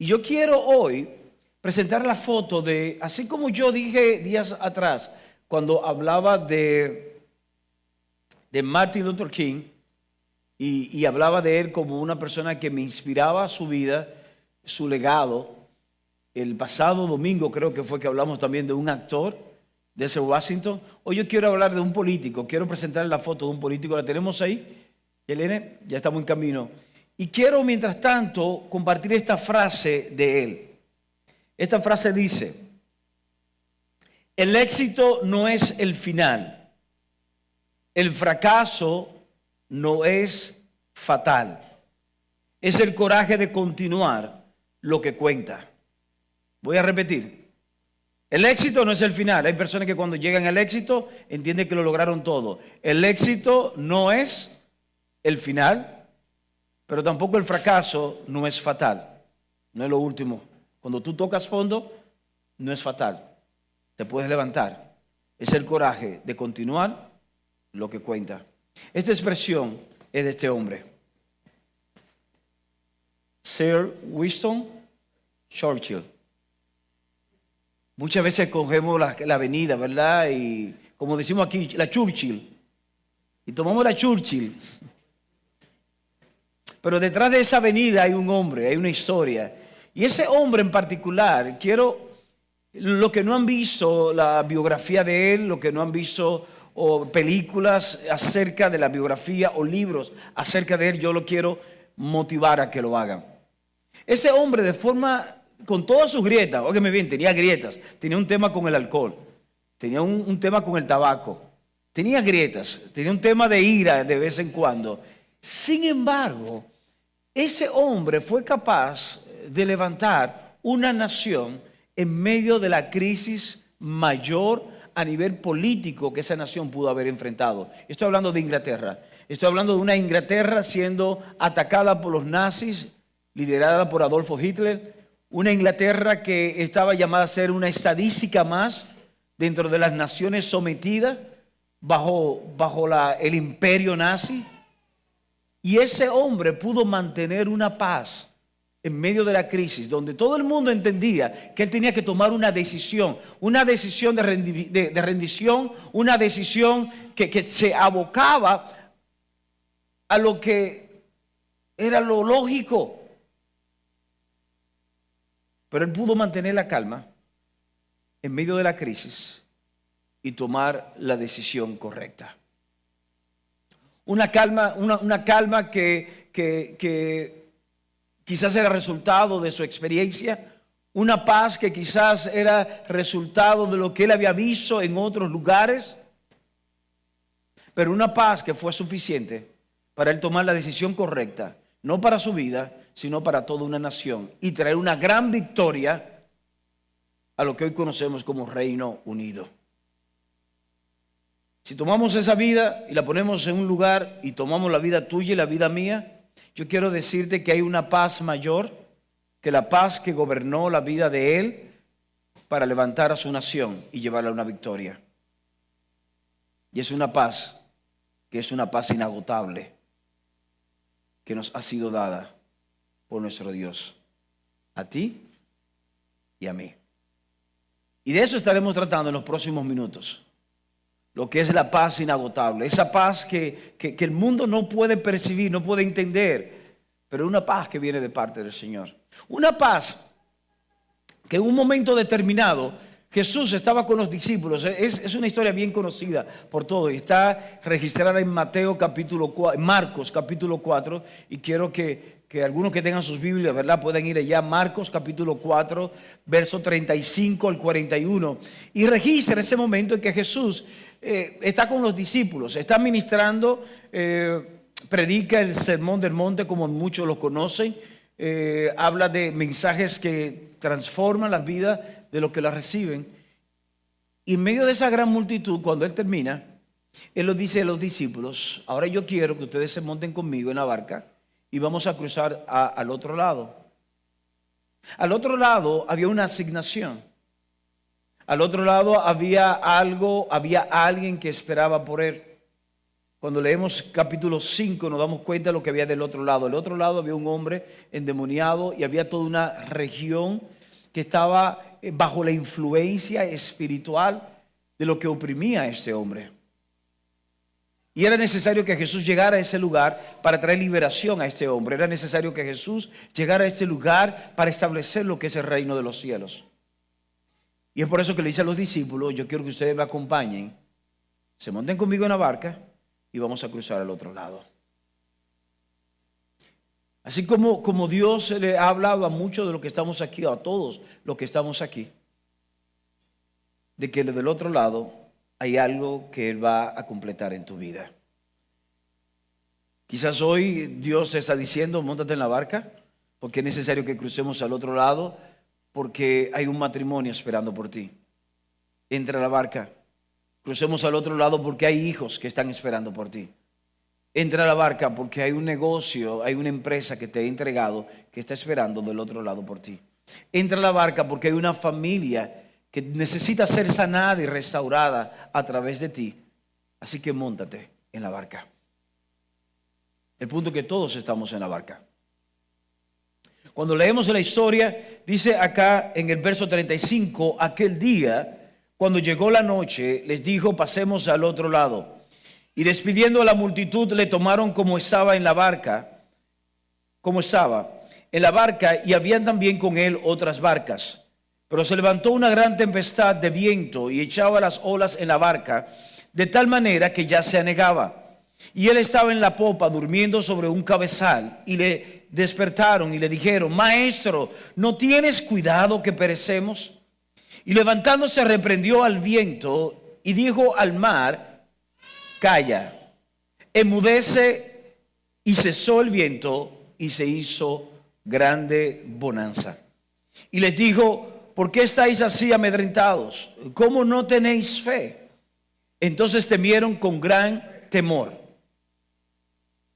Y yo quiero hoy presentar la foto de, así como yo dije días atrás, cuando hablaba de Martin Luther King y hablaba de él como una persona que me inspiraba su vida, su legado. El pasado domingo creo que fue que hablamos también de un actor, de ese Washington. Hoy yo quiero hablar de un político, quiero presentar la foto de un político, la tenemos ahí, Elena, ya estamos en camino. Y quiero, mientras tanto, compartir esta frase de él. Esta frase dice: el éxito no es el final, el fracaso no es fatal, es el coraje de continuar lo que cuenta. Voy a repetir. El éxito no es el final. Hay personas que cuando llegan al éxito entienden que lo lograron todo. El éxito no es el final, pero tampoco el fracaso no es fatal. No es lo último. Cuando tú tocas fondo, no es fatal. Te puedes levantar. Es el coraje de continuar lo que cuenta. Esta expresión es de este hombre, Sir Winston Churchill. Muchas veces cogemos la avenida, ¿verdad? Y como decimos aquí, la Churchill. Y tomamos la Churchill. Pero detrás de esa avenida hay un hombre, hay una historia. Y ese hombre en particular, los que no han visto la biografía de él, los que no han visto películas acerca de la biografía o libros acerca de él, yo lo quiero motivar a que lo hagan. Ese hombre con todas sus grietas, óigame bien, tenía grietas, tenía un tema con el alcohol, tenía un tema con el tabaco, tenía grietas, tenía un tema de ira de vez en cuando. Sin embargo, ese hombre fue capaz de levantar una nación en medio de la crisis mayor a nivel político que esa nación pudo haber enfrentado. Estoy hablando de Inglaterra. Estoy hablando de una Inglaterra siendo atacada por los nazis, liderada por Adolfo Hitler. Una Inglaterra que estaba llamada a ser una estadística más dentro de las naciones sometidas bajo el imperio nazi. Y ese hombre pudo mantener una paz en medio de la crisis, donde todo el mundo entendía que él tenía que tomar una decisión de rendición, una decisión que se abocaba a lo que era lo lógico. Pero él pudo mantener la calma en medio de la crisis y tomar la decisión correcta. Una calma que quizás era resultado de su experiencia, una paz que quizás era resultado de lo que él había visto en otros lugares, pero una paz que fue suficiente para él tomar la decisión correcta, no para su vida, sino para toda una nación, y traer una gran victoria a lo que hoy conocemos como Reino Unido. Si tomamos esa vida y la ponemos en un lugar y tomamos la vida tuya y la vida mía, yo quiero decirte que hay una paz mayor que la paz que gobernó la vida de él para levantar a su nación y llevarla a una victoria. Y es una paz que es una paz inagotable que nos ha sido dada por nuestro Dios, a ti y a mí. Y de eso estaremos tratando en los próximos minutos. Lo que es la paz inagotable, esa paz que el mundo no puede percibir, no puede entender, pero una paz que viene de parte del Señor. Una paz que en un momento determinado Jesús estaba con los discípulos. Es una historia bien conocida por todos. Está registrada en Marcos capítulo 4, y quiero que algunos que tengan sus Biblias, ¿verdad?, puedan ir allá. Marcos capítulo 4, verso 35 al 41. Y registra ese momento en que Jesús está con los discípulos, está ministrando, predica el Sermón del Monte como muchos lo conocen. Habla de mensajes que transforman las vidas de los que las reciben. Y en medio de esa gran multitud, cuando él termina, él lo dice a los discípulos: ahora yo quiero que ustedes se monten conmigo en la barca y vamos a cruzar al otro lado. Al otro lado había una asignación. Al otro lado había alguien que esperaba por él. Cuando leemos capítulo 5 nos damos cuenta de lo que había del otro lado. Del otro lado había un hombre endemoniado y había toda una región que estaba bajo la influencia espiritual de lo que oprimía a este hombre. Y era necesario que Jesús llegara a ese lugar para traer liberación a este hombre. Era necesario que Jesús llegara a este lugar para establecer lo que es el reino de los cielos. Y es por eso que le dice a los discípulos: yo quiero que ustedes me acompañen, se monten conmigo en la barca y vamos a cruzar al otro lado. Así como Dios le ha hablado a muchos de los que estamos aquí, a todos los que estamos aquí, de que del otro lado hay algo que Él va a completar en tu vida. Quizás hoy Dios te está diciendo: móntate en la barca, porque es necesario que crucemos al otro lado, porque hay un matrimonio esperando por ti. Entra a la barca, crucemos al otro lado porque hay hijos que están esperando por ti. Entra a la barca porque hay un negocio, hay una empresa que te ha entregado que está esperando del otro lado por ti. Entra a la barca porque hay una familia que necesita ser sanada y restaurada a través de ti. Así que móntate en la barca. El punto es que todos estamos en la barca. Cuando leemos la historia, dice acá en el verso 35, aquel día, cuando llegó la noche, les dijo: pasemos al otro lado. Y despidiendo a la multitud, le tomaron como estaba en la barca, y habían también con él otras barcas. Pero se levantó una gran tempestad de viento y echaba las olas en la barca, de tal manera que ya se anegaba. Y él estaba en la popa durmiendo sobre un cabezal, y le despertaron y le dijeron: Maestro, ¿no tienes cuidado que perecemos? Y levantándose reprendió al viento y dijo al mar: calla, enmudece. Y cesó el viento y se hizo grande bonanza. Y les dijo: ¿por qué estáis así amedrentados? ¿Cómo no tenéis fe? Entonces temieron con gran temor.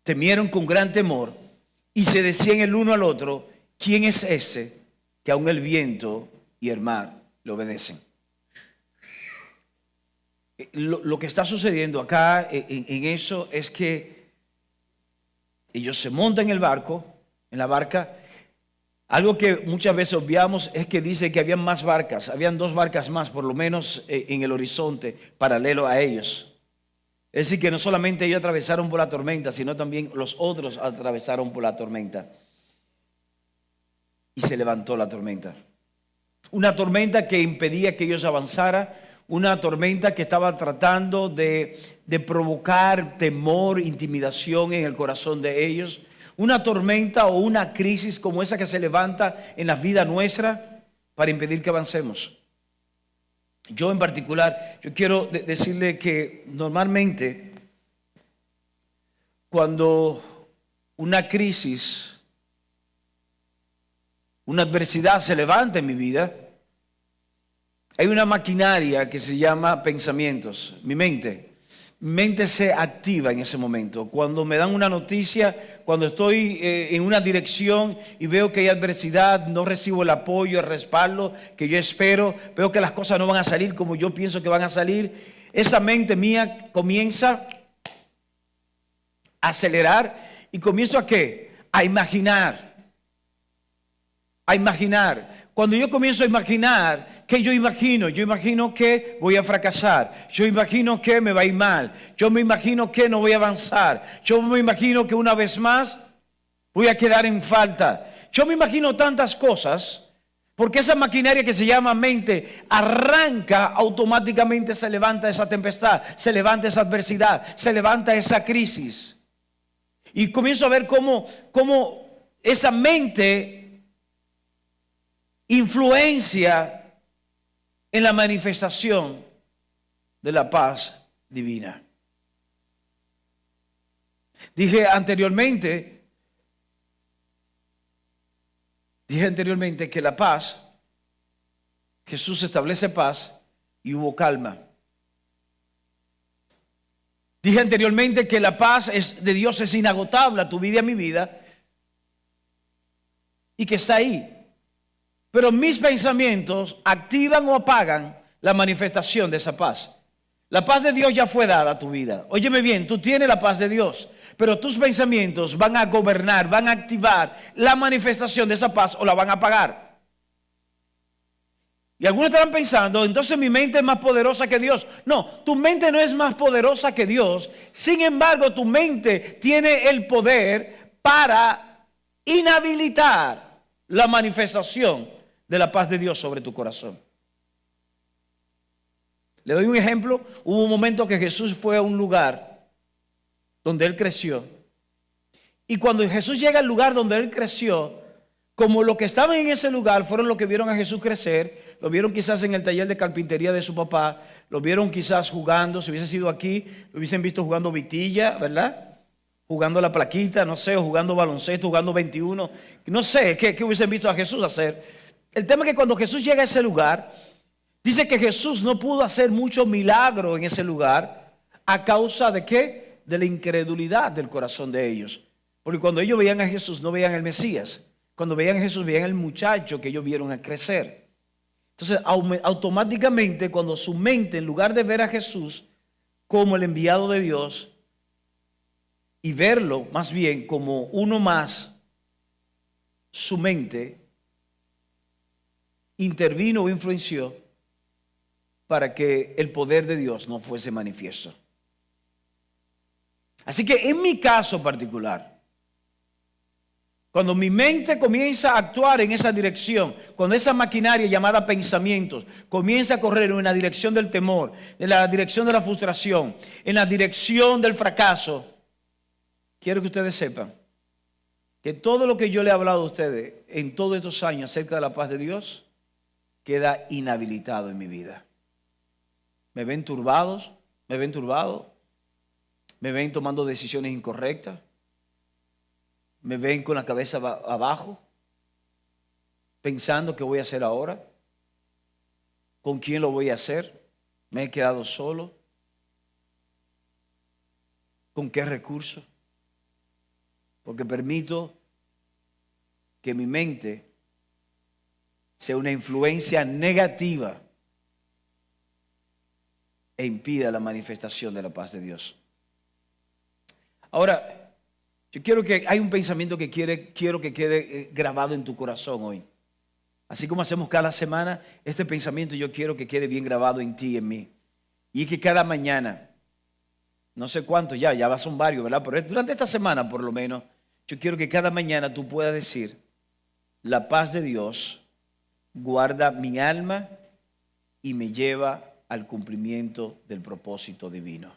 Temieron con gran temor y se decían el uno al otro: ¿quién es ese que aun el viento y el mar le obedecen? Lo que está sucediendo acá en eso es que ellos se montan en la barca. Algo que muchas veces obviamos es que dice que habían más barcas, habían 2 barcas más por lo menos en el horizonte paralelo a ellos. Es decir, que no solamente ellos atravesaron por la tormenta, sino también los otros atravesaron por la tormenta. Y se levantó la tormenta. Una tormenta que impedía que ellos avanzaran, una tormenta que estaba tratando de provocar temor, intimidación en el corazón de ellos. Una tormenta o una crisis como esa que se levanta en la vida nuestra para impedir que avancemos. Yo en particular, yo quiero decirle que normalmente cuando una crisis, una adversidad se levanta en mi vida, hay una maquinaria que se llama pensamientos, mi mente. Mi mente se activa en ese momento. Cuando me dan una noticia, cuando estoy en una dirección y veo que hay adversidad, no recibo el apoyo, el respaldo que yo espero, veo que las cosas no van a salir como yo pienso que van a salir, esa mente mía comienza a acelerar y comienzo ¿a qué? A imaginar. Cuando yo comienzo a imaginar, ¿qué yo imagino? Yo imagino que voy a fracasar. Yo imagino que me va a ir mal. Yo me imagino que no voy a avanzar. Yo me imagino que una vez más voy a quedar en falta. Yo me imagino tantas cosas porque esa maquinaria que se llama mente arranca automáticamente, se levanta esa tempestad, se levanta esa adversidad, se levanta esa crisis. Y comienzo a ver cómo esa mente influencia en la manifestación de la paz divina. Dije anteriormente que la paz, Jesús establece paz y hubo calma. Dije anteriormente que la paz de Dios es inagotable a tu vida y a mi vida y que está ahí. Pero mis pensamientos activan o apagan la manifestación de esa paz. La paz de Dios ya fue dada a tu vida. Óyeme bien, tú tienes la paz de Dios, pero tus pensamientos van a gobernar, van a activar la manifestación de esa paz o la van a apagar. Y algunos estarán pensando, entonces mi mente es más poderosa que Dios. No, tu mente no es más poderosa que Dios. Sin embargo, tu mente tiene el poder para inhabilitar la manifestación de la paz de Dios sobre tu corazón. Le doy un ejemplo. Hubo un momento que Jesús fue a un lugar donde él creció. Y cuando Jesús llega al lugar donde él creció, como los que estaban en ese lugar fueron los que vieron a Jesús crecer, lo vieron quizás en el taller de carpintería de su papá, lo vieron quizás jugando, si hubiese sido aquí, lo hubiesen visto jugando vitilla, ¿verdad? Jugando la plaquita, no sé, o jugando baloncesto, jugando 21, no sé qué hubiesen visto a Jesús hacer. El tema es que cuando Jesús llega a ese lugar, dice que Jesús no pudo hacer mucho milagro en ese lugar a causa de ¿qué? De la incredulidad del corazón de ellos. Porque cuando ellos veían a Jesús no veían al Mesías. Cuando veían a Jesús veían al muchacho que ellos vieron a crecer. Entonces automáticamente cuando su mente, en lugar de ver a Jesús como el enviado de Dios y verlo más bien como uno más, su mente intervino o influenció para que el poder de Dios no fuese manifiesto. Así que en mi caso particular, cuando mi mente comienza a actuar en esa dirección, cuando esa maquinaria llamada pensamientos comienza a correr en la dirección del temor, en la dirección de la frustración, en la dirección del fracaso, quiero que ustedes sepan que todo lo que yo le he hablado a ustedes en todos estos años acerca de la paz de Dios queda inhabilitado en mi vida. Me ven turbados, me ven turbado, me ven tomando decisiones incorrectas, me ven con la cabeza abajo, pensando qué voy a hacer ahora, con quién lo voy a hacer, me he quedado solo, con qué recursos, porque permito que mi mente sea una influencia negativa e impida la manifestación de la paz de Dios. Ahora, yo quiero que hay un pensamiento que quiero que quede grabado en tu corazón hoy. Así como hacemos cada semana, este pensamiento yo quiero que quede bien grabado en ti y en mí. Y es que cada mañana, no sé cuántos ya son varios, ¿verdad? Pero durante esta semana por lo menos, yo quiero que cada mañana tú puedas decir, la paz de Dios guarda mi alma y me lleva al cumplimiento del propósito divino.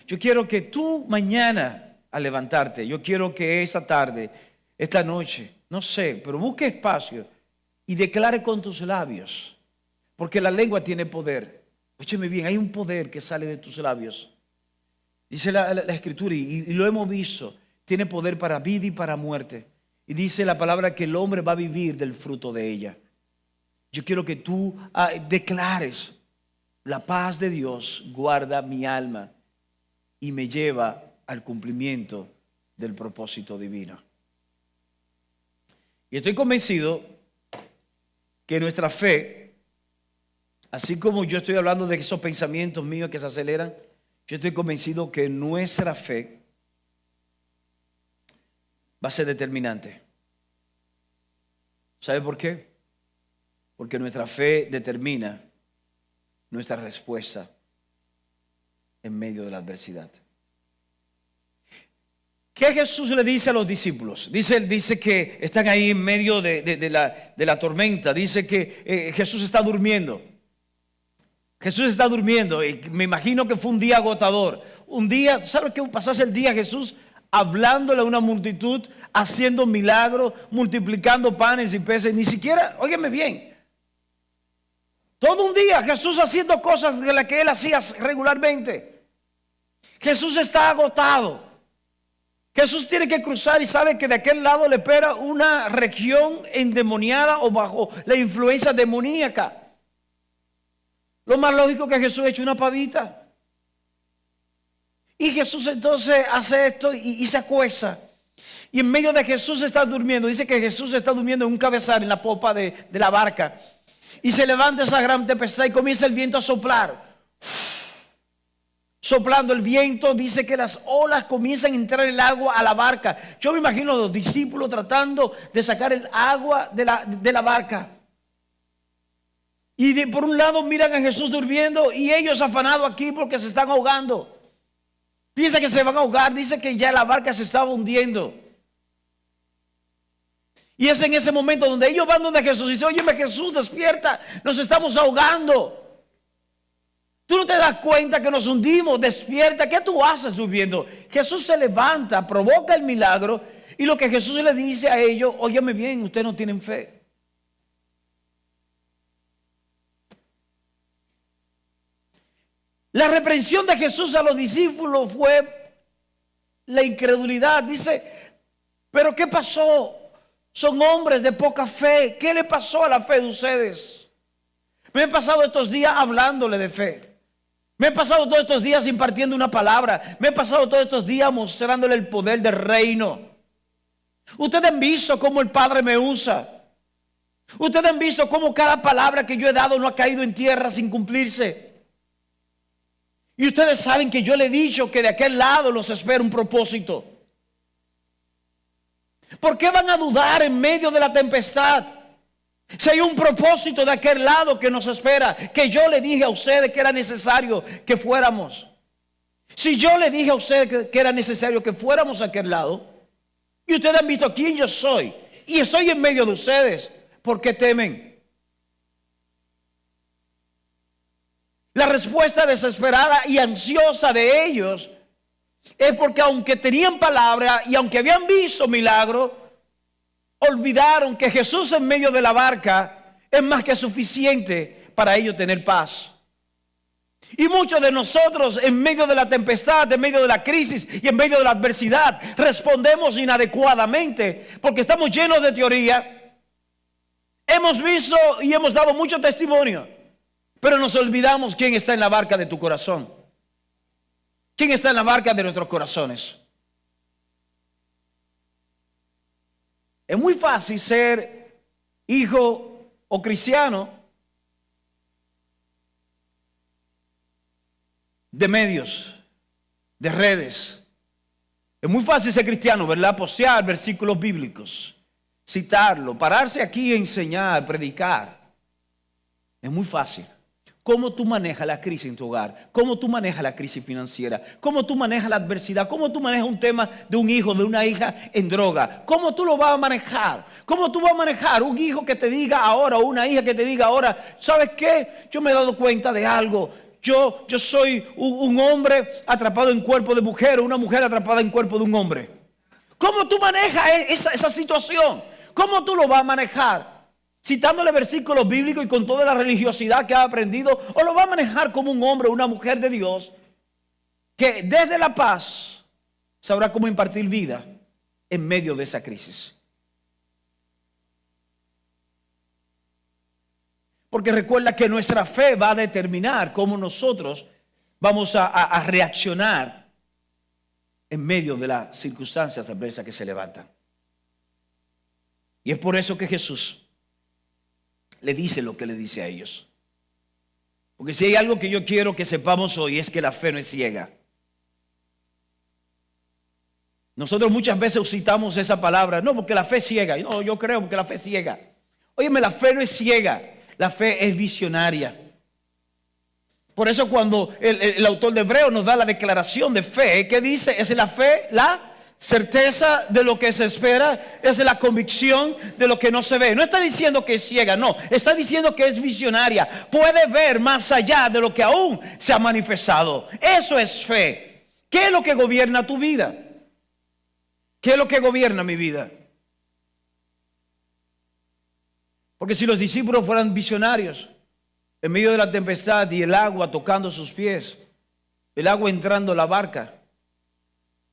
Yo quiero que tú mañana al levantarte, yo quiero que esta tarde, esta noche, no sé, pero busque espacio y declare con tus labios, porque la lengua tiene poder. Óyeme bien, hay un poder que sale de tus labios. Dice la Escritura y lo hemos visto, tiene poder para vida y para muerte. Y dice la palabra que el hombre va a vivir del fruto de ella. Yo quiero que tú declares, la paz de Dios guarda mi alma y me lleva al cumplimiento del propósito divino. Y estoy convencido que nuestra fe, así como yo estoy hablando de esos pensamientos míos que se aceleran, yo estoy convencido que nuestra fe va a ser determinante. ¿Sabe por qué? Porque nuestra fe determina nuestra respuesta en medio de la adversidad. ¿Qué Jesús le dice a los discípulos? Dice que están ahí en medio de la tormenta. Dice que Jesús está durmiendo. Jesús está durmiendo y me imagino que fue un día agotador. Un día, ¿sabes qué? Pasase el día Jesús hablándole a una multitud, haciendo milagros, multiplicando panes y peces. Ni siquiera, óyeme bien, todo un día Jesús haciendo cosas de las que él hacía regularmente. Jesús está agotado. Jesús tiene que cruzar y sabe que de aquel lado le espera una región endemoniada o bajo la influencia demoníaca. Lo más lógico que Jesús eche una pavita. Y Jesús entonces hace esto y se acuesta. Y en medio de Jesús está durmiendo. Dice que Jesús está durmiendo en un cabezal en la popa de la barca. Y se levanta esa gran tempestad y comienza el viento a soplar. Soplando el viento, dice que las olas comienzan a entrar el agua a la barca. Yo me imagino a los discípulos tratando de sacar el agua de la barca. Y por un lado miran a Jesús durmiendo y ellos afanados aquí porque se están ahogando. Piensa que se van a ahogar, dice que ya la barca se estaba hundiendo. Y es en ese momento donde ellos van donde Jesús y dicen: óyeme, Jesús, despierta, nos estamos ahogando. Tú no te das cuenta que nos hundimos, despierta. ¿Qué tú haces durmiendo? Jesús se levanta, provoca el milagro, y lo que Jesús le dice a ellos: óyeme bien, ustedes no tienen fe. La reprensión de Jesús a los discípulos fue la incredulidad. Dice: pero ¿qué pasó? Son hombres de poca fe. ¿Qué le pasó a la fe de ustedes? Me he pasado estos días hablándole de fe. Me he pasado todos estos días impartiendo una palabra. Me he pasado todos estos días mostrándole el poder del reino. Ustedes han visto cómo el Padre me usa. Ustedes han visto cómo cada palabra que yo he dado no ha caído en tierra sin cumplirse. Y ustedes saben que yo le he dicho que de aquel lado los espera un propósito. ¿Por qué van a dudar en medio de la tempestad? Si hay un propósito de aquel lado que nos espera, que yo le dije a ustedes que era necesario que fuéramos. Si yo le dije a ustedes que era necesario que fuéramos a aquel lado, y ustedes han visto quién yo soy, y estoy en medio de ustedes, ¿por qué temen? La respuesta desesperada y ansiosa de ellos es porque aunque tenían palabra y aunque habían visto milagro, olvidaron que Jesús en medio de la barca es más que suficiente para ellos tener paz. Y muchos de nosotros en medio de la tempestad, en medio de la crisis y en medio de la adversidad respondemos inadecuadamente porque estamos llenos de teoría. Hemos visto y hemos dado mucho testimonio, pero nos olvidamos quién está en la barca de tu corazón. ¿Quién está en la barca de nuestros corazones? Es muy fácil ser hijo o cristiano de medios, de redes. Es muy fácil ser cristiano, ¿verdad? Postear versículos bíblicos, citarlo, pararse aquí a enseñar, predicar. Es muy fácil. ¿Cómo tú manejas la crisis en tu hogar? ¿Cómo tú manejas la crisis financiera? ¿Cómo tú manejas la adversidad? ¿Cómo tú manejas un tema de un hijo, de una hija en droga? ¿Cómo tú lo vas a manejar? ¿Cómo tú vas a manejar un hijo que te diga ahora o una hija que te diga ahora: ¿sabes qué? Yo me he dado cuenta de algo. Yo soy un hombre atrapado en cuerpo de mujer o una mujer atrapada en cuerpo de un hombre. ¿Cómo tú manejas esa situación? ¿Cómo tú lo vas a manejar? Citándole versículos bíblicos y con toda la religiosidad que ha aprendido, o lo va a manejar como un hombre o una mujer de Dios que desde la paz sabrá cómo impartir vida en medio de esa crisis. Porque recuerda que nuestra fe va a determinar cómo nosotros vamos a reaccionar en medio de las circunstancias adversas que se levantan. Y es por eso que Jesús le dice lo que le dice a ellos. Porque si hay algo que yo quiero que sepamos hoy es que la fe no es ciega. Nosotros muchas veces citamos esa palabra: no, porque la fe es ciega. No, yo creo porque la fe es ciega. Óyeme, la fe no es ciega, la fe es visionaria. Por eso cuando el autor de Hebreos nos da la declaración de fe, ¿qué dice? Es la fe, la certeza de lo que se espera, es la convicción de lo que no se ve. No está diciendo que es ciega, no, está diciendo que es visionaria. Puede ver más allá de lo que aún se ha manifestado. Eso es fe. ¿Qué es lo que gobierna tu vida? ¿Qué es lo que gobierna mi vida? Porque si los discípulos fueran visionarios, en medio de la tempestad y el agua tocando sus pies, el agua entrando a la barca,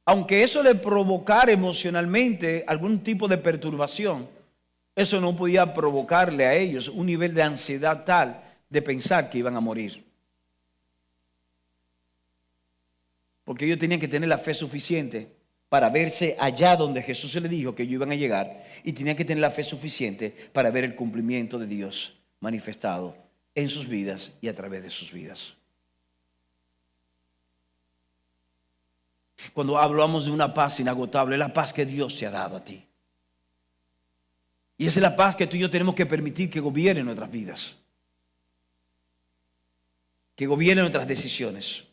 aunque eso le provocara emocionalmente algún tipo de perturbación, eso no podía provocarle a ellos un nivel de ansiedad tal de pensar que iban a morir. Porque ellos tenían que tener la fe suficiente para verse allá donde Jesús se le dijo que ellos iban a llegar, y tenían que tener la fe suficiente para ver el cumplimiento de Dios. manifestado en sus vidas y a través de sus vidas. Cuando hablamos de una paz inagotable, es la paz que Dios te ha dado a ti. Y esa es la paz que tú y yo tenemos que permitir que gobierne nuestras vidas, que gobierne nuestras decisiones.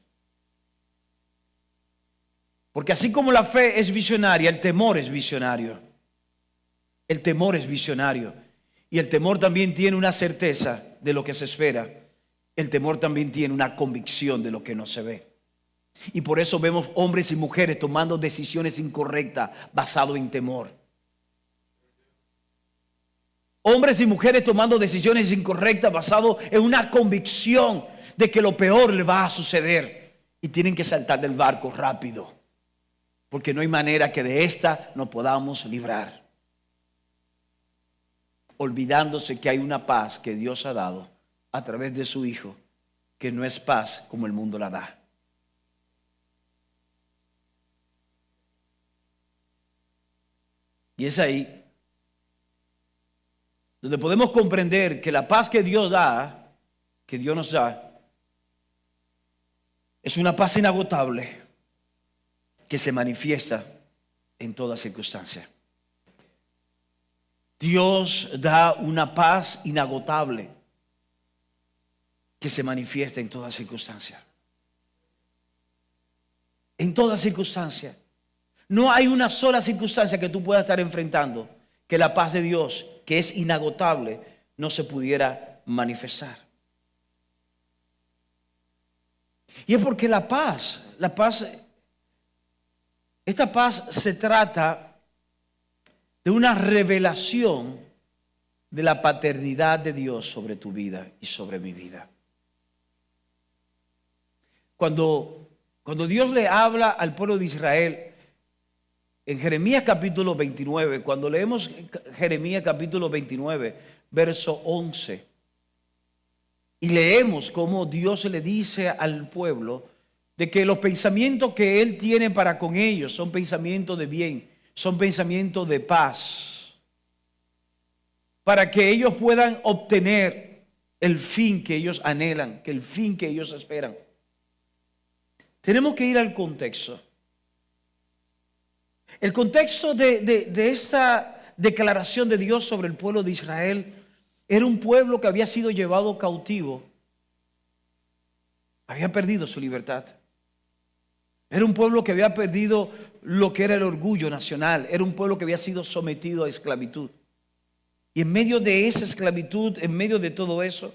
Porque así como la fe es visionaria, el temor es visionario. El temor es visionario. Y el temor también tiene una certeza de lo que se espera. El temor también tiene una convicción de lo que no se ve. Y por eso vemos hombres y mujeres tomando decisiones incorrectas basadas en temor. Hombres y mujeres tomando decisiones incorrectas basadas en una convicción de que lo peor le va a suceder. Y tienen que saltar del barco rápido. Porque no hay manera que de esta nos podamos librar. Olvidándose que hay una paz que Dios ha dado a través de su Hijo, que no es paz como el mundo la da. Y es ahí donde podemos comprender que la paz que Dios da, que Dios nos da, es una paz inagotable que se manifiesta en toda circunstancia. Dios da una paz inagotable que se manifiesta en toda circunstancia. En toda circunstancia. No hay una sola circunstancia que tú puedas estar enfrentando que la paz de Dios, que es inagotable, no se pudiera manifestar. Y es porque esta paz se trata de una revelación de la paternidad de Dios sobre tu vida y sobre mi vida. Cuando Dios le habla al pueblo de Israel, en Jeremías capítulo 29, cuando leemos Jeremías capítulo 29, verso 11, y leemos cómo Dios le dice al pueblo de que los pensamientos que Él tiene para con ellos son pensamientos de bien, son pensamientos de paz, para que ellos puedan obtener el fin que ellos anhelan, que el fin que ellos esperan. Tenemos que ir al contexto. El contexto de esta declaración de Dios sobre el pueblo de Israel era un pueblo que había sido llevado cautivo, había perdido su libertad. Era un pueblo que había perdido lo que era el orgullo nacional. Era un pueblo que había sido sometido a esclavitud. Y en medio de esa esclavitud, en medio de todo eso,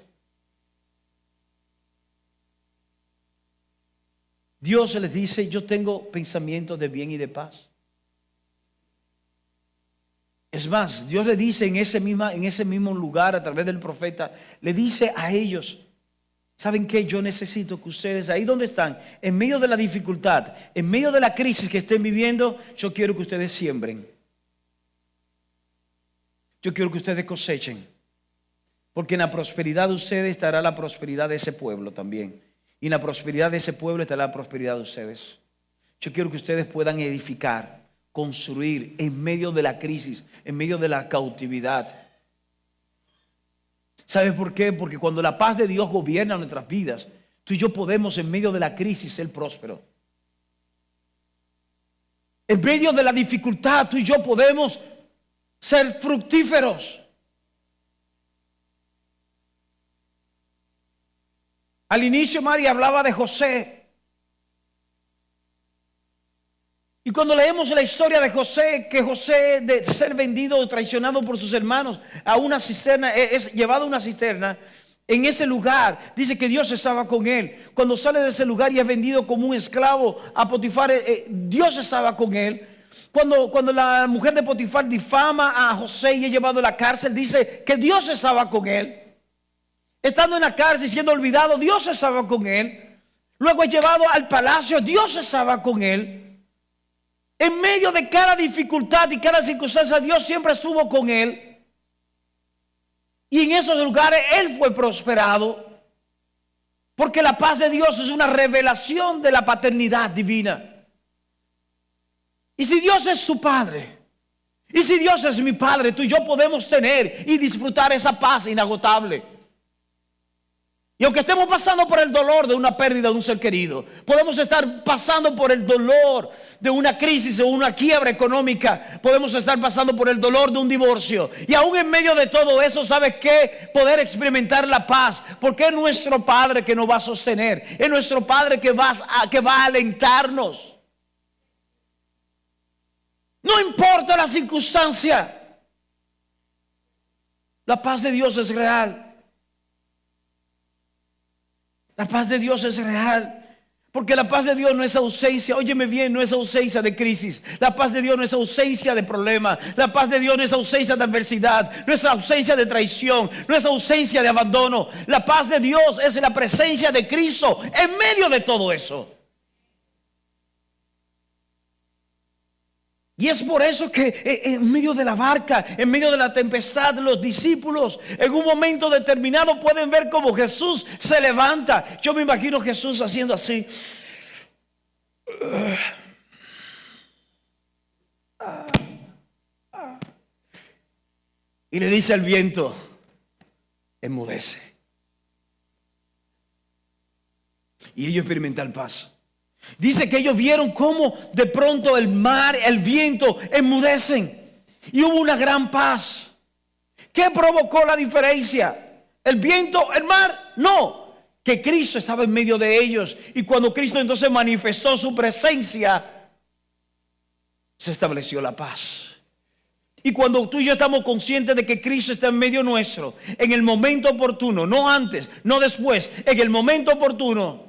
Dios les dice: yo tengo pensamientos de bien y de paz. Es más, Dios le dice en ese mismo lugar, a través del profeta, le dice a ellos: ¿saben qué? Yo necesito que ustedes, ahí donde están, en medio de la dificultad, en medio de la crisis que estén viviendo, yo quiero que ustedes siembren. Yo quiero que ustedes cosechen. Porque en la prosperidad de ustedes estará la prosperidad de ese pueblo también. Y en la prosperidad de ese pueblo estará la prosperidad de ustedes. Yo quiero que ustedes puedan edificar, construir en medio de la crisis, en medio de la cautividad. ¿Sabes por qué? Porque cuando la paz de Dios gobierna nuestras vidas, tú y yo podemos en medio de la crisis ser prósperos. En medio de la dificultad, tú y yo podemos ser fructíferos. Al inicio María hablaba de José. Y cuando leemos la historia de José, que José de ser vendido o traicionado por sus hermanos a una cisterna, es llevado a una cisterna, en ese lugar dice que Dios estaba con él. Cuando sale de ese lugar y es vendido como un esclavo a Potifar, Dios estaba con él. Cuando la mujer de Potifar difama a José y es llevado a la cárcel, dice que Dios estaba con él. Estando en la cárcel y siendo olvidado, Dios estaba con él. Luego es llevado al palacio, Dios estaba con él. En medio de cada dificultad y cada circunstancia, Dios siempre estuvo con él. Y en esos lugares él fue prosperado. Porque la paz de Dios es una revelación de la paternidad divina. Y si Dios es su Padre, y si Dios es mi Padre, tú y yo podemos tener y disfrutar esa paz inagotable. Y aunque estemos pasando por el dolor de una pérdida de un ser querido, podemos estar pasando por el dolor de una crisis o una quiebra económica, podemos estar pasando por el dolor de un divorcio. Y aún en medio de todo eso, ¿sabes qué? Poder experimentar la paz, porque es nuestro Padre que nos va a sostener, es nuestro Padre que va a alentarnos. No importa la circunstancia, la paz de Dios es real. La paz de Dios es real. Porque la paz de Dios no es ausencia, óyeme bien, no es ausencia de crisis. La paz de Dios no es ausencia de problemas. La paz de Dios no es ausencia de adversidad. No es ausencia de traición. No es ausencia de abandono. La paz de Dios es la presencia de Cristo en medio de todo eso. Y es por eso que en medio de la barca, en medio de la tempestad, los discípulos en un momento determinado pueden ver cómo Jesús se levanta. Yo me imagino Jesús haciendo así. Y le dice al viento, enmudece. Y ellos experimentan paz. Dice que ellos vieron cómo de pronto el mar, el viento enmudecen y hubo una gran paz. ¿Qué provocó la diferencia? ¿El viento, el mar? No, que Cristo estaba en medio de ellos y cuando Cristo entonces manifestó su presencia, se estableció la paz. Y cuando tú y yo estamos conscientes de que Cristo está en medio nuestro, en el momento oportuno, no antes, no después, en el momento oportuno,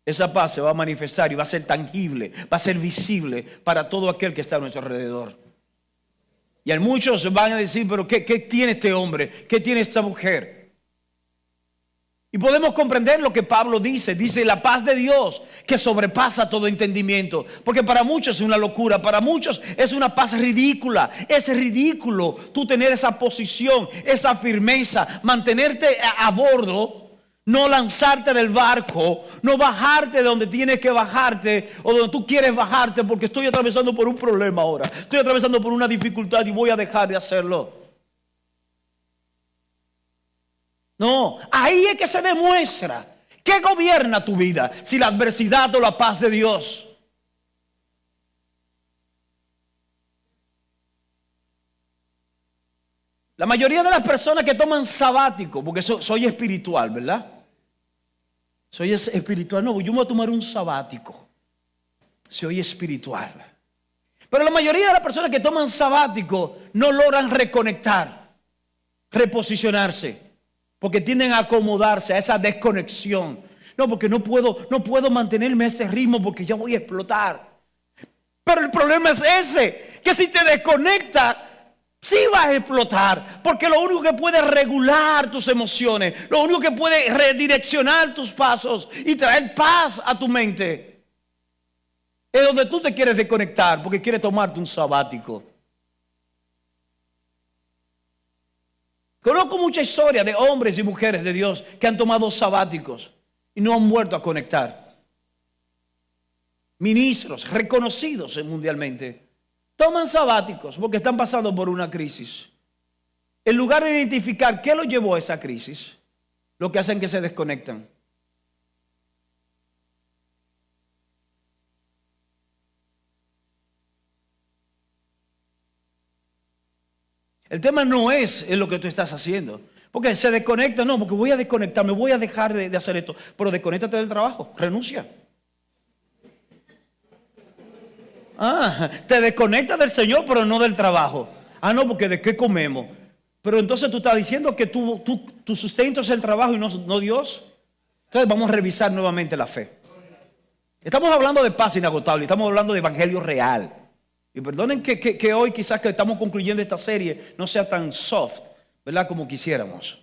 esa paz se va a manifestar y va a ser tangible, va a ser visible para todo aquel que está a nuestro alrededor. Y a muchos van a decir, pero ¿qué tiene este hombre? ¿Qué tiene esta mujer? Y podemos comprender lo que Pablo dice. Dice la paz de Dios que sobrepasa todo entendimiento. Porque para muchos es una locura, para muchos es una paz ridícula. Es ridículo tú tener esa posición, esa firmeza, mantenerte a bordo. No lanzarte del barco, no bajarte de donde tienes que bajarte o donde tú quieres bajarte porque estoy atravesando por un problema ahora. Estoy atravesando por una dificultad y voy a dejar de hacerlo. No, ahí es que se demuestra qué gobierna tu vida, si la adversidad o la paz de Dios. La mayoría de las personas que toman sabático, porque soy espiritual, ¿verdad? Soy espiritual, no, yo me voy a tomar un sabático. Soy espiritual. Pero la mayoría de las personas que toman sabático no logran reconectar, reposicionarse, porque tienden a acomodarse a esa desconexión. No, porque no puedo mantenerme a ese ritmo porque ya voy a explotar. Pero el problema es ese, que si te desconectas, sí vas a explotar, porque lo único que puede regular tus emociones, lo único que puede redireccionar tus pasos y traer paz a tu mente, es donde tú te quieres desconectar, porque quieres tomarte un sabático. Conozco mucha historia de hombres y mujeres de Dios que han tomado sabáticos y no han vuelto a conectar. Ministros reconocidos mundialmente toman sabáticos porque están pasando por una crisis. En lugar de identificar qué lo llevó a esa crisis, lo que hacen es que se desconectan. El tema no es en lo que tú estás haciendo. Porque se desconecta, no, porque voy a desconectarme, voy a dejar de hacer esto. Pero desconéctate del trabajo, renuncia. Te desconectas del Señor, pero no del trabajo. No, porque ¿de qué comemos? Pero entonces tú estás diciendo que tu sustento es el trabajo y no Dios. Entonces vamos a revisar nuevamente la fe. Estamos hablando de paz inagotable, estamos hablando de evangelio real. Y perdonen que hoy quizás que estamos concluyendo esta serie no sea tan soft, ¿verdad? Como quisiéramos.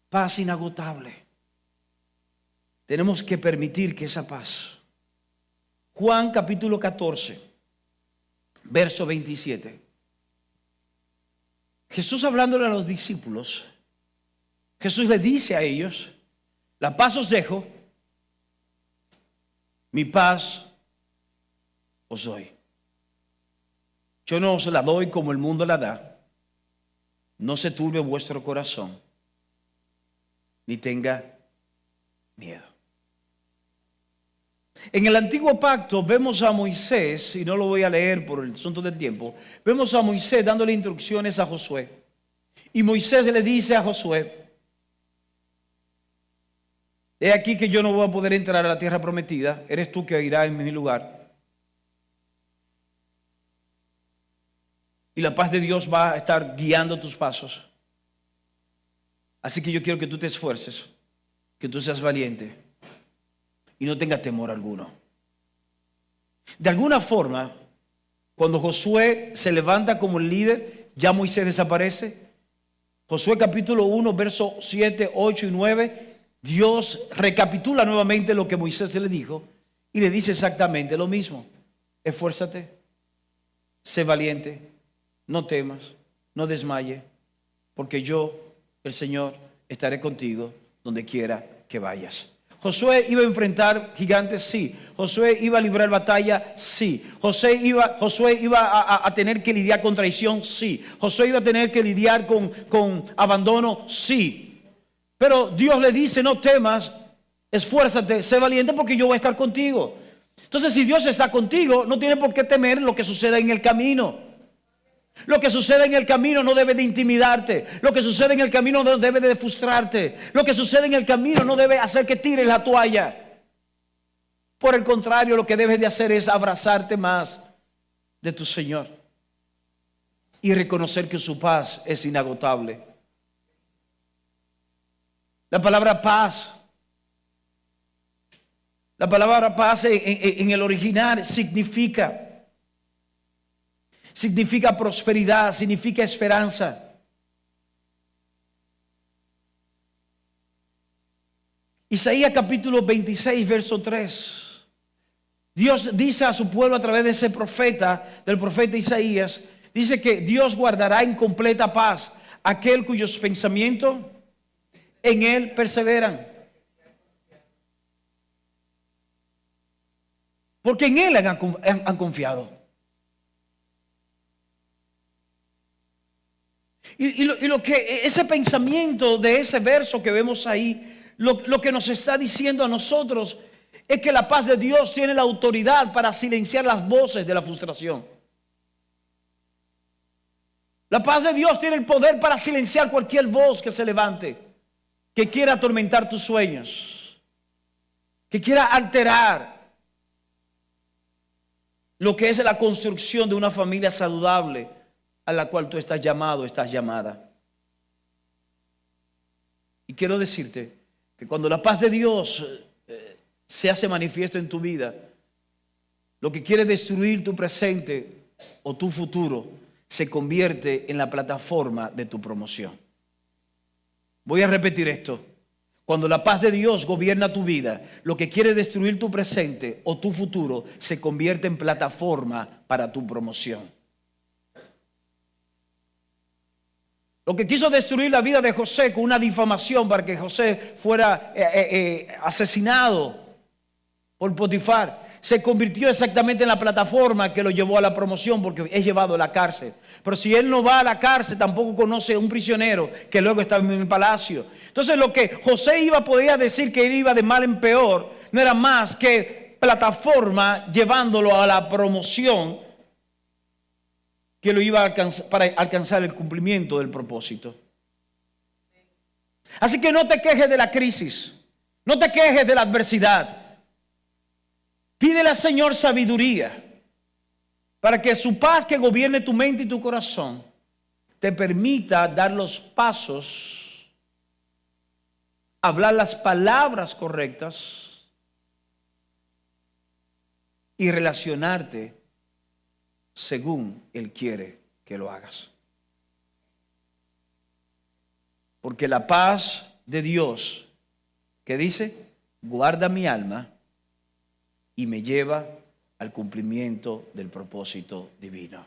Paz inagotable. Tenemos que permitir que esa paz. Juan capítulo 14, verso 27. Jesús hablándole a los discípulos, Jesús les dice a ellos, la paz os dejo, mi paz os doy. Yo no os la doy como el mundo la da. no se turbe vuestro corazón, ni tenga miedo. En el antiguo pacto vemos a Moisés, y no lo voy a leer por el asunto del tiempo, vemos a Moisés dándole instrucciones a Josué. Y Moisés le dice a Josué: he aquí que yo no voy a poder entrar a la tierra prometida, eres tú que irás en mi lugar. Y la paz de Dios va a estar guiando tus pasos. Así que yo quiero que tú te esfuerces, que tú seas valiente y no tengas temor alguno. De alguna forma, cuando Josué se levanta como el líder, ya Moisés desaparece. Josué capítulo 1, versos 7, 8 y 9, Dios recapitula nuevamente lo que Moisés le dijo y le dice exactamente lo mismo. Esfuérzate, sé valiente, no temas, no desmayes, porque yo, el Señor, estaré contigo donde quiera que vayas. Josué iba a enfrentar gigantes, sí. Josué iba a librar batalla, sí. Josué iba a tener que lidiar con traición, sí. Josué iba a tener que lidiar con abandono, sí. Pero Dios le dice: no temas, esfuérzate, sé valiente, porque yo voy a estar contigo. Entonces, si Dios está contigo, no tiene por qué temer lo que suceda en el camino. Lo que sucede en el camino no debe de intimidarte. Lo que sucede en el camino no debe de frustrarte. Lo que sucede en el camino no debe hacer que tires la toalla. Por el contrario, lo que debes de hacer es abrazarte más de tu Señor y reconocer que su paz es inagotable. La palabra paz en el original significa prosperidad, significa esperanza. Isaías capítulo 26, verso 3. Dios dice a su pueblo a través de ese profeta, del profeta Isaías, dice que Dios guardará en completa paz aquel cuyos pensamientos en Él perseveran. Porque en Él han confiado. Y lo que ese pensamiento de ese verso que vemos ahí, lo que nos está diciendo a nosotros es que la paz de Dios tiene la autoridad para silenciar las voces de la frustración. La paz de Dios tiene el poder para silenciar cualquier voz que se levante, que quiera atormentar tus sueños, que quiera alterar lo que es la construcción de una familia saludable a la cual tú estás llamado, estás llamada. Y quiero decirte que cuando la paz de Dios se hace manifiesto en tu vida, lo que quiere destruir tu presente o tu futuro se convierte en la plataforma de tu promoción. Voy a repetir esto. Cuando la paz de Dios gobierna tu vida, lo que quiere destruir tu presente o tu futuro se convierte en plataforma para tu promoción. Lo que quiso destruir la vida de José con una difamación para que José fuera asesinado por Potifar, se convirtió exactamente en la plataforma que lo llevó a la promoción, porque es llevado a la cárcel. Pero si él no va a la cárcel, tampoco conoce a un prisionero que luego está en el palacio. Entonces lo que José podía decir que él iba de mal en peor, no era más que plataforma llevándolo a la promoción que lo iba a alcanzar, para alcanzar el cumplimiento del propósito. Así que no te quejes de la crisis, no te quejes de la adversidad. Pídele al Señor sabiduría para que su paz que gobierne tu mente y tu corazón te permita dar los pasos, hablar las palabras correctas y relacionarte según Él quiere que lo hagas. Porque la paz de Dios, ¿qué dice? Guarda mi alma y me lleva al cumplimiento del propósito divino.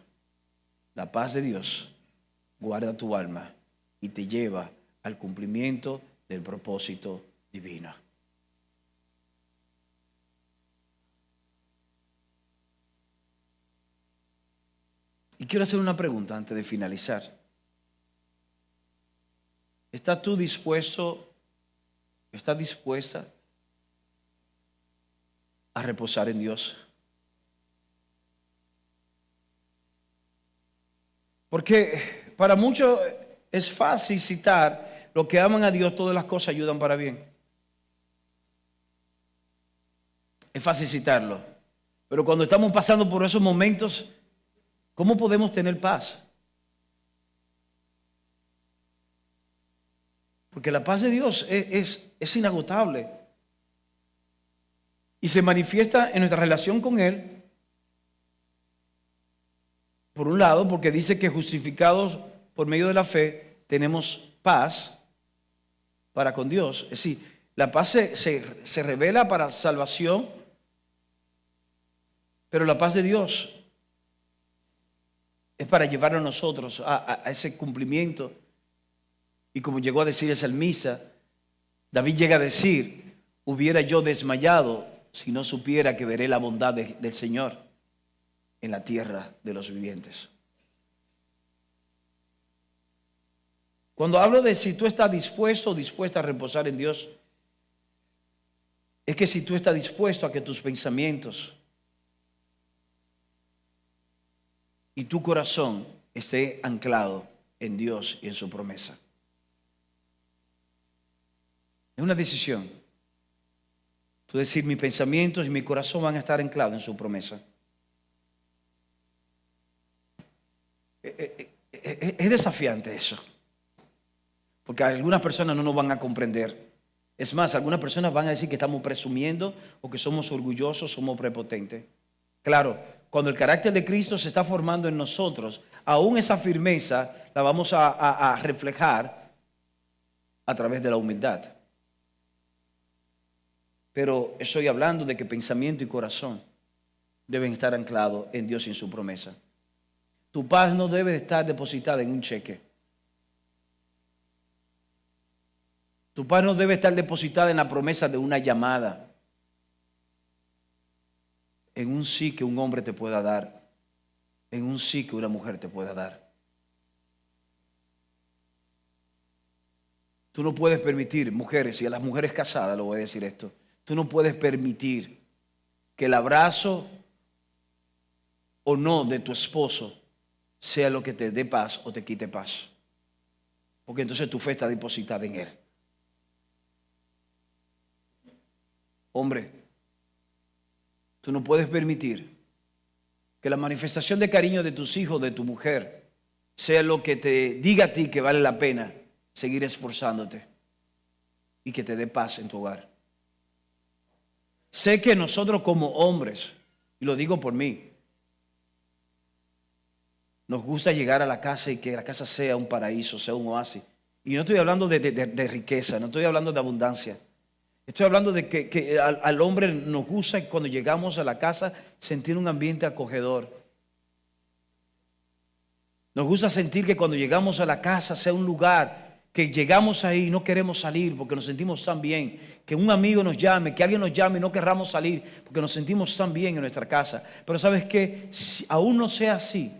La paz de Dios guarda tu alma y te lleva al cumplimiento del propósito divino. Y quiero hacer una pregunta antes de finalizar. ¿Estás tú dispuesto, estás dispuesta a reposar en Dios? Porque para muchos es fácil citar: los que aman a Dios, todas las cosas ayudan para bien. Es fácil citarlo. Pero cuando estamos pasando por esos momentos, ¿cómo podemos tener paz? Porque la paz de Dios es inagotable. Y se manifiesta en nuestra relación con Él. Por un lado, porque dice que justificados por medio de la fe, tenemos paz para con Dios. Es decir, la paz se revela para salvación, pero la paz de Dios es para llevarnos a nosotros a ese cumplimiento. Y como llegó a decir el salmista, David llega a decir: hubiera yo desmayado si no supiera que veré la bondad del Señor en la tierra de los vivientes. Cuando hablo de si tú estás dispuesto o dispuesta a reposar en Dios, es que si tú estás dispuesto a que tus pensamientos y tu corazón esté anclado en Dios y en su promesa. Es una decisión. Tú decir: mis pensamientos y mi corazón van a estar anclados en su promesa. Es desafiante eso. Porque algunas personas no nos van a comprender. Es más, algunas personas van a decir que estamos presumiendo o que somos orgullosos, somos prepotentes. Claro, cuando el carácter de Cristo se está formando en nosotros, aún esa firmeza la vamos a reflejar a través de la humildad. Pero estoy hablando de que pensamiento y corazón deben estar anclados en Dios y en su promesa. Tu paz no debe estar depositada en un cheque. Tu paz no debe estar depositada en la promesa de una llamada, en un sí que un hombre te pueda dar, en un sí que una mujer te pueda dar. Tú no puedes permitir, mujeres, y a las mujeres casadas le voy a decir esto: tú no puedes permitir que el abrazo o no de tu esposo sea lo que te dé paz o te quite paz. Porque entonces tu fe está depositada en él. Hombre, tú no puedes permitir que la manifestación de cariño de tus hijos, de tu mujer, sea lo que te diga a ti que vale la pena seguir esforzándote y que te dé paz en tu hogar. Sé que nosotros como hombres, y lo digo por mí, nos gusta llegar a la casa y que la casa sea un paraíso, sea un oasis. Y no estoy hablando de riqueza, no estoy hablando de abundancia. Estoy hablando de que al hombre nos gusta cuando llegamos a la casa sentir un ambiente acogedor. Nos gusta sentir que cuando llegamos a la casa sea un lugar que llegamos ahí y no queremos salir porque nos sentimos tan bien. Que un amigo nos llame, que alguien nos llame y no querramos salir porque nos sentimos tan bien en nuestra casa. Pero ¿sabes qué? Si aún no sea así,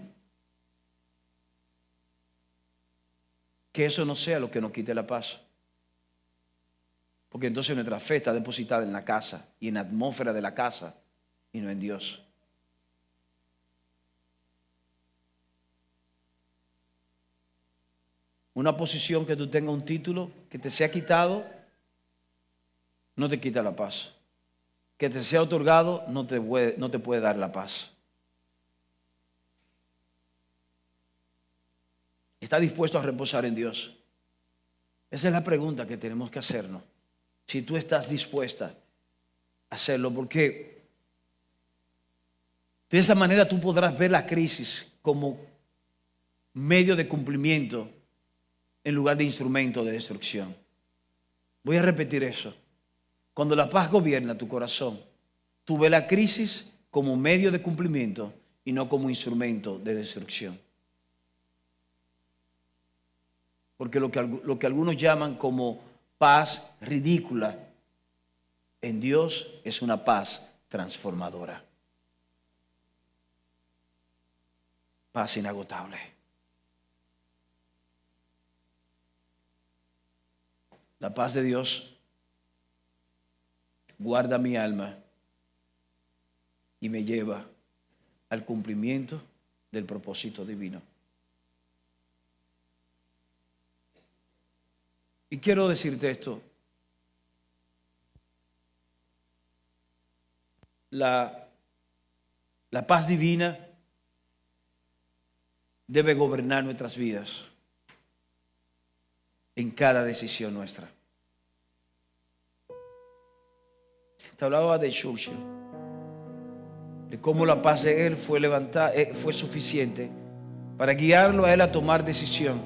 que eso no sea lo que nos quite la paz. Porque entonces nuestra fe está depositada en la casa y en la atmósfera de la casa y no en Dios. Una posición que tú tengas, un título que te sea quitado, no te quita la paz. Que te sea otorgado, no te puede dar la paz. ¿Estás dispuesto a reposar en Dios? Esa es la pregunta que tenemos que hacernos. Si tú estás dispuesta a hacerlo, porque de esa manera tú podrás ver la crisis como medio de cumplimiento en lugar de instrumento de destrucción. Voy a repetir eso. Cuando la paz gobierna tu corazón, tú ves la crisis como medio de cumplimiento y no como instrumento de destrucción. Porque lo que algunos llaman como paz ridícula, en Dios es una paz transformadora. Paz inagotable. La paz de Dios guarda mi alma y me lleva al cumplimiento del propósito divino. Y quiero decirte esto. La paz divina debe gobernar nuestras vidas en cada decisión nuestra. Te hablaba de Churchill, de cómo la paz de él fue suficiente para guiarlo a él a tomar decisión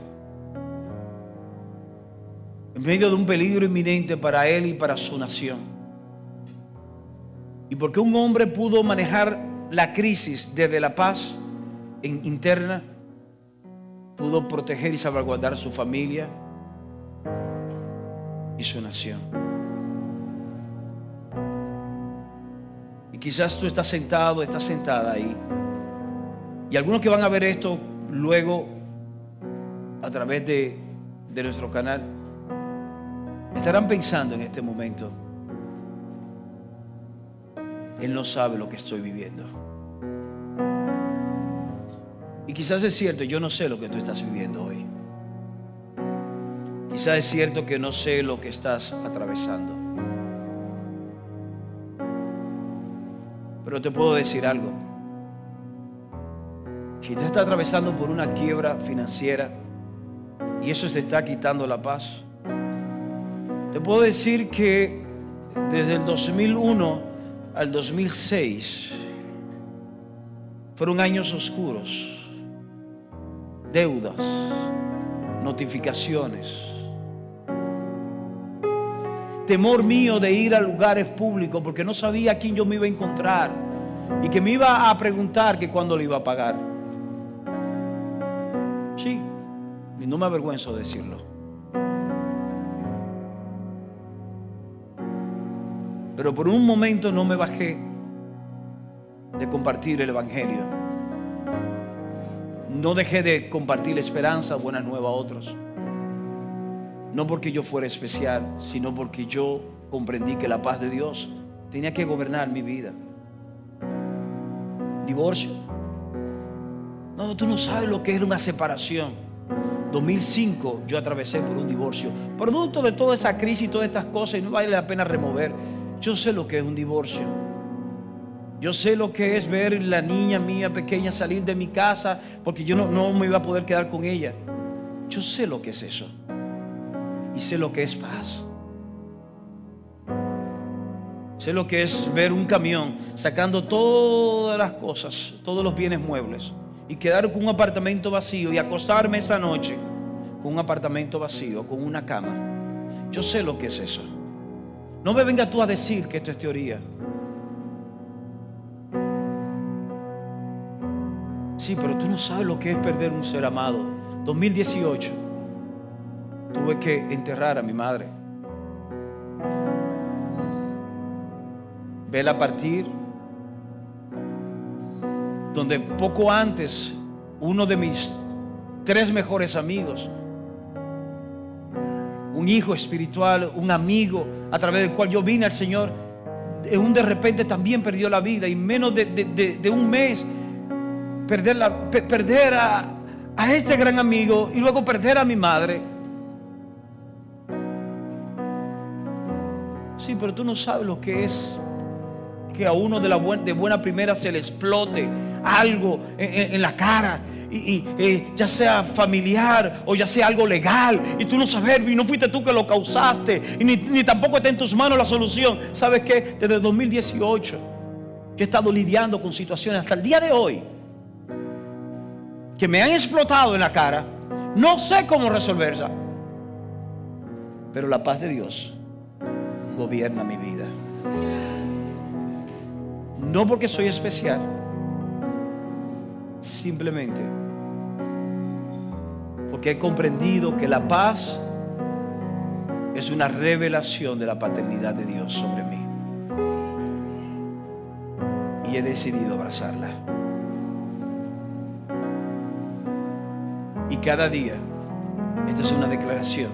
en medio de un peligro inminente para él y para su nación. Y porque un hombre pudo manejar la crisis desde la paz interna, pudo proteger y salvaguardar su familia y su nación. Y quizás tú estás sentado, estás sentada ahí, y algunos que van a ver esto luego a través de nuestro canal estarán pensando en este momento: Él no sabe lo que estoy viviendo. Y quizás es cierto, yo no sé lo que tú estás viviendo hoy. Quizás es cierto que no sé lo que estás atravesando. Pero te puedo decir algo. Si te estás atravesando por una quiebra financiera y eso te está quitando la paz, te puedo decir que desde el 2001 al 2006 fueron años oscuros. Deudas, notificaciones, temor mío de ir a lugares públicos porque no sabía a quién yo me iba a encontrar y que me iba a preguntar que cuándo le iba a pagar. Sí, y no me avergüenzo de decirlo. Pero por un momento no me bajé de compartir el evangelio. No dejé de compartir esperanza, buenas nuevas a otros. No porque yo fuera especial, sino porque yo comprendí que la paz de Dios tenía que gobernar mi vida. Divorcio. No, tú no sabes lo que es una separación. 2005 yo atravesé por un divorcio. Producto de toda esa crisis y todas estas cosas, y no vale la pena remover. Yo sé lo que es un divorcio. Yo sé lo que es ver la niña mía pequeña salir de mi casa porque yo no me iba a poder quedar con ella. Yo sé lo que es eso. Y sé lo que es paz. Sé lo que es ver un camión sacando todas las cosas, todos los bienes muebles, y quedar con un apartamento vacío y acostarme esa noche con un apartamento vacío, con una cama. Yo sé lo que es eso. No me vengas tú a decir que esto es teoría. Sí, pero tú no sabes lo que es perder un ser amado. 2018 tuve que enterrar a mi madre. Verla partir, donde poco antes uno de mis 3 mejores amigos, un hijo espiritual, un amigo a través del cual yo vine al Señor, de repente también perdió la vida, y menos de un mes perder a este gran amigo y luego perder a mi madre. Sí, pero tú no sabes lo que es que a uno de buena primera se le explote algo en la cara, y ya sea familiar o ya sea algo legal, y tú no sabes, y no fuiste tú que lo causaste, y ni tampoco está en tus manos la solución. ¿Sabes qué? Desde el 2018 yo he estado lidiando con situaciones hasta el día de hoy que me han explotado en la cara. No sé cómo resolverla, pero la paz de Dios gobierna mi vida. No porque soy especial, simplemente porque he comprendido que la paz es una revelación de la paternidad de Dios sobre mí, y he decidido abrazarla. Y cada día, esta es una declaración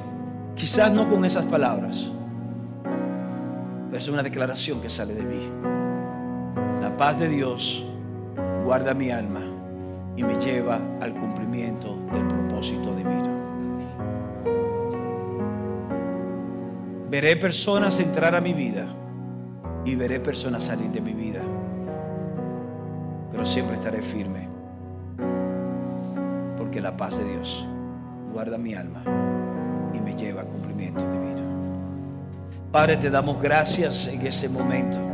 Quizás no con esas palabras, pero es una declaración que sale de mí. La paz de Dios guarda mi alma y me lleva al cumplimiento del propósito divino. Veré personas entrar a mi vida y veré personas salir de mi vida, pero siempre estaré firme, porque la paz de Dios guarda mi alma y me lleva al cumplimiento divino. Padre, te damos gracias en ese momento.